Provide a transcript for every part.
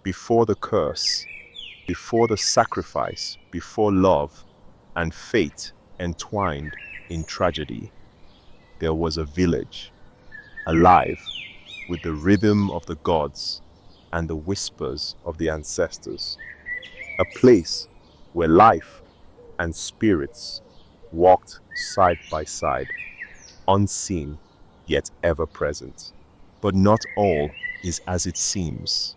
before the curse, before the sacrifice, before love and fate entwined in tragedy, there was a village, alive with the rhythm of the gods and the whispers of the ancestors. A place where life and spirits walked side by side, unseen yet ever present. But not all is as it seems.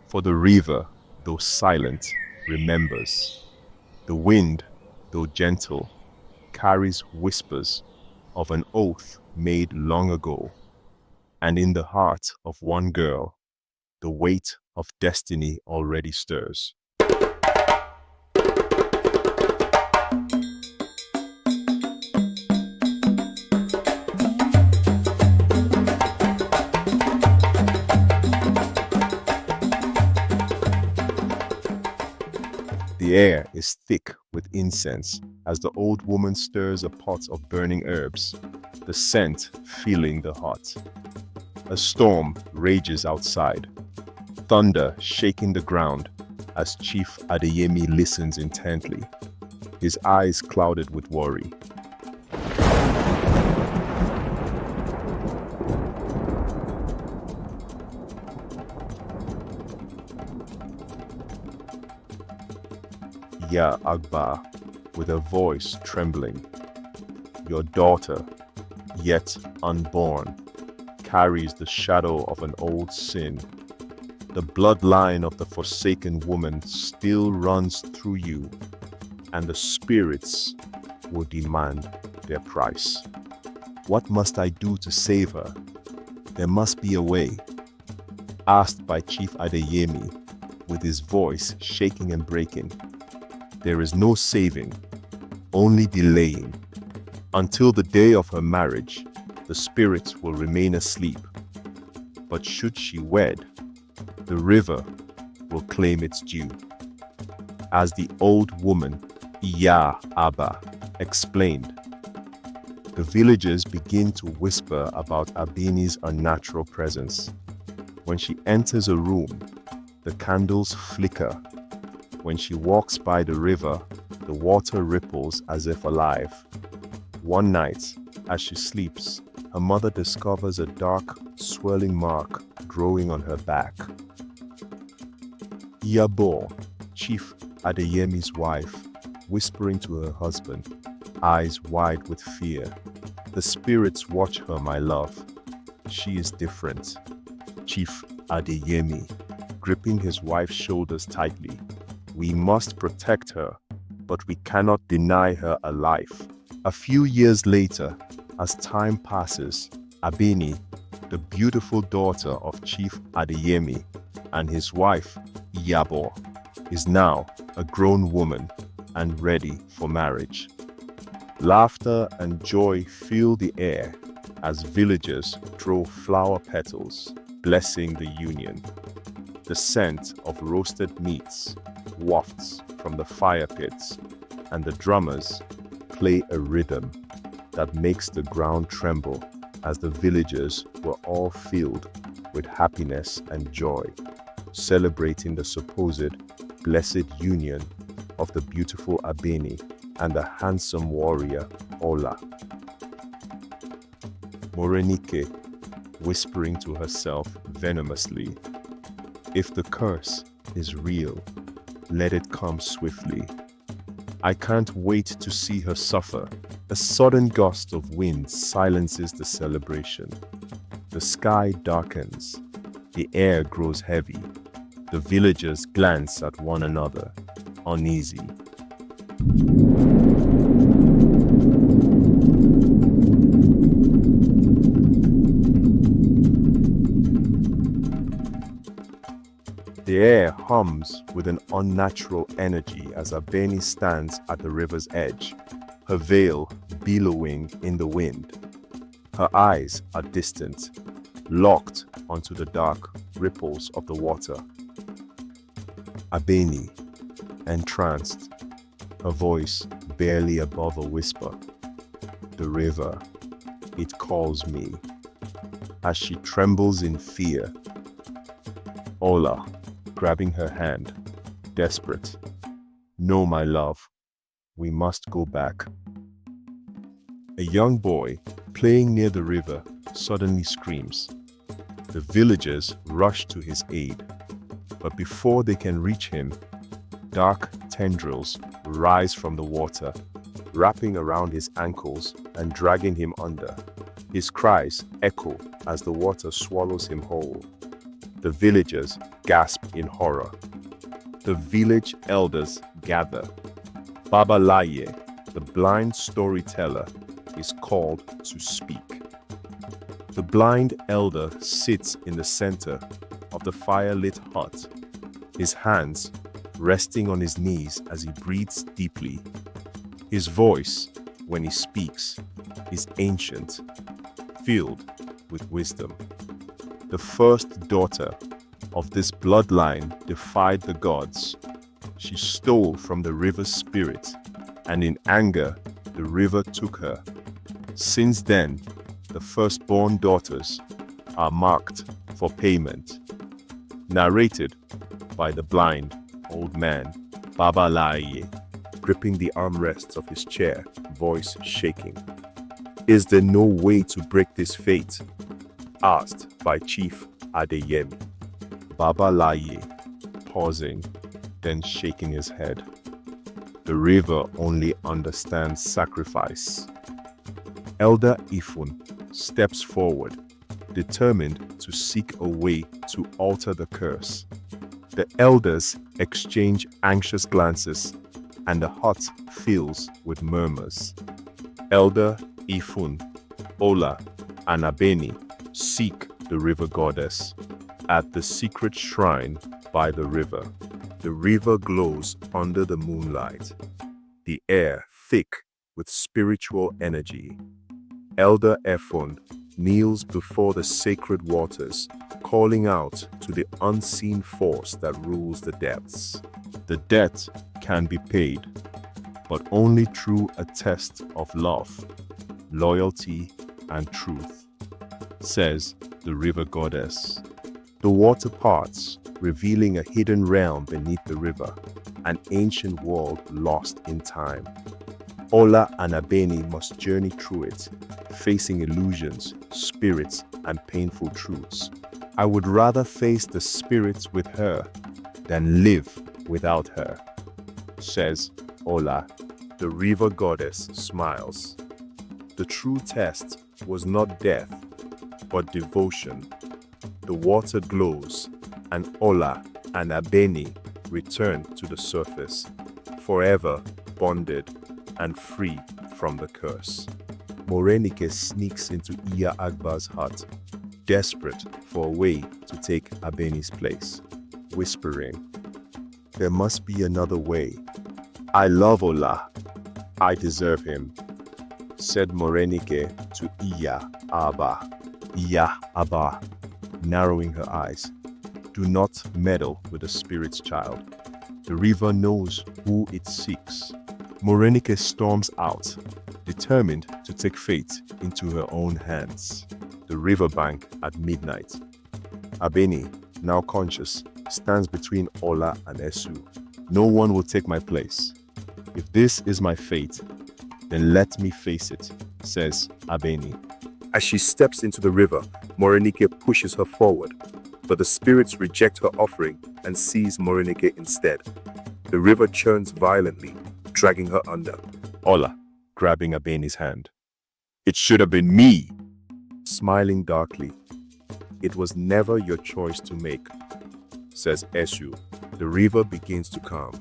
For the river, though silent, remembers. The wind, though gentle, carries whispers of an oath made long ago. And in the heart of one girl, the weight of destiny already stirs. The air is thick with incense as the old woman stirs a pot of burning herbs, the scent filling the hut. A storm rages outside, thunder shaking the ground as Chief Adeyemi listens intently, his eyes clouded with worry. Ya Agba, with her voice trembling, your daughter, yet unborn, carries the shadow of an old sin. The bloodline of the forsaken woman still runs through you, and the spirits will demand their price. What must I do to save her? There must be a way. Asked by Chief Adeyemi, with his voice shaking and breaking. There is no saving, only delaying. Until the day of her marriage, the spirits will remain asleep. But should she wed, the river will claim its due. As the old woman, Iya Abba, explained, the villagers begin to whisper about Abini's unnatural presence. When she enters a room, the candles flicker. When she walks by the river, the water ripples as if alive. One night, as she sleeps, her mother discovers a dark, swirling mark growing on her back. Iyabo, Chief Adeyemi's wife, whispering to her husband, eyes wide with fear. The spirits watch her, my love. She is different. Chief Adeyemi, gripping his wife's shoulders tightly. We must protect her, but we cannot deny her a life. A few years later, as time passes, Abini, the beautiful daughter of Chief Adeyemi, and his wife, Iyabo, is now a grown woman and ready for marriage. Laughter and joy fill the air as villagers throw flower petals, blessing the union. The scent of roasted meats wafts from the fire pits, and the drummers play a rhythm that makes the ground tremble as the villagers were all filled with happiness and joy, celebrating the supposed blessed union of the beautiful Abeni and the handsome warrior Ola. Morenike, whispering to herself venomously, if the curse is real, let it come swiftly. I can't wait to see her suffer. A sudden gust of wind silences the celebration. The sky darkens. The air grows heavy. The villagers glance at one another, uneasy. The air hums with an unnatural energy as Abeni stands at the river's edge, her veil billowing in the wind. Her eyes are distant, locked onto the dark ripples of the water. Abeni, entranced, her voice barely above a whisper. The river, it calls me. As she trembles in fear, Ola, grabbing her hand, desperate. No, my love, we must go back. A young boy playing near the river suddenly screams. The villagers rush to his aid, but before they can reach him, dark tendrils rise from the water, wrapping around his ankles and dragging him under. His cries echo as the water swallows him whole. The villagers gasp in horror. The village elders gather. Baba Laye, the blind storyteller, is called to speak. The blind elder sits in the center of the fire-lit hut, his hands resting on his knees as he breathes deeply. His voice, when he speaks, is ancient, filled with wisdom. The first daughter of this bloodline defied the gods. She stole from the river's spirit, and in anger, the river took her. Since then, the firstborn daughters are marked for payment. Narrated by the blind old man, Baba Laye, gripping the armrests of his chair, voice shaking. Is there no way to break this fate? Asked by Chief Adeyemi. Baba Laye, pausing, then shaking his head. The river only understands sacrifice. Elder Ifun steps forward, determined to seek a way to alter the curse. The elders exchange anxious glances, and the hut fills with murmurs. Elder Ifun, Ola, and Abeni seek the river goddess at the secret shrine by the river. The river glows under the moonlight, the air thick with spiritual energy. Elder Efon kneels before the sacred waters, calling out to the unseen force that rules the depths. The debt can be paid, but only through a test of love, loyalty, and truth, says the river goddess. The water parts, revealing a hidden realm beneath the river, an ancient world lost in time. Ola and Abeni must journey through it, facing illusions, spirits, and painful truths. I would rather face the spirits with her than live without her, says Ola. The river goddess smiles. The true test was not death, but devotion. The water glows, and Ola and Abeni return to the surface, forever bonded and free from the curse. Morenike sneaks into Iya Agba's hut, desperate for a way to take Abeni's place, whispering, "There must be another way. I love Ola. I deserve him," said Morenike to Iya Abba, narrowing her eyes. "Do not meddle with the spirit's child. The river knows who it seeks." Morenike storms out, determined to take fate into her own hands. The riverbank at midnight. Abeni, now conscious, stands between Ola and Esu. "No one will take my place. If this is my fate, then let me face it," says Abeni. As she steps into the river, Morenike pushes her forward, but the spirits reject her offering and seize Morenike instead. The river churns violently, dragging her under. Ola, grabbing Abeni's hand. "It should have been me," smiling darkly. "It was never your choice to make," says Esu. The river begins to calm,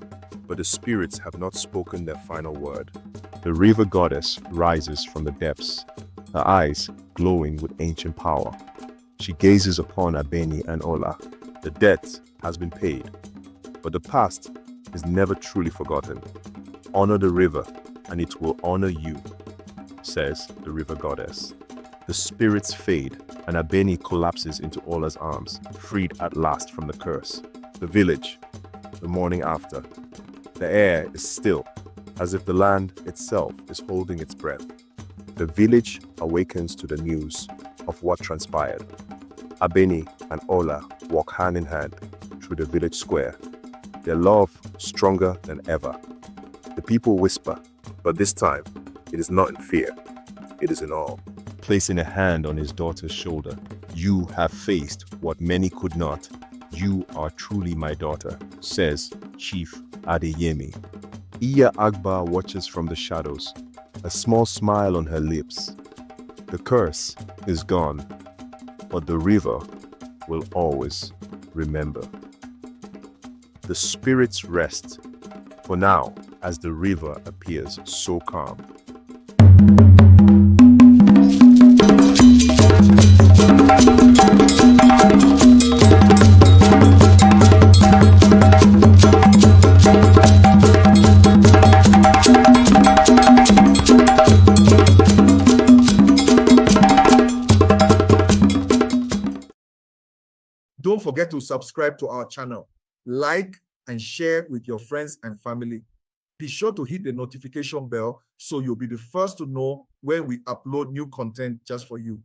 but the spirits have not spoken their final word. The river goddess rises from the depths, her eyes glowing with ancient power. She gazes upon Abeni and Ola. The debt has been paid, but the past is never truly forgotten. Honor the river, and it will honor you, says the river goddess. The spirits fade, and Abeni collapses into Ola's arms, freed at last from the curse. The village, the morning after. The air is still, as if the land itself is holding its breath. The village awakens to the news of what transpired. Abeni and Ola walk hand in hand through through the village square, their love stronger than ever. The people whisper, but this time, it is not in fear, it is in awe. Placing a hand on his daughter's shoulder, "You have faced what many could not. You are truly my daughter," says Chief Adeyemi. Iya Agba watches from the shadows, a small smile on her lips. The curse is gone, but the river will always remember. The spirits rest, for now, as the river appears so calm. Don't forget to subscribe to our channel, like and share with your friends and family. Be sure to hit the notification bell so you'll be the first to know when we upload new content just for you.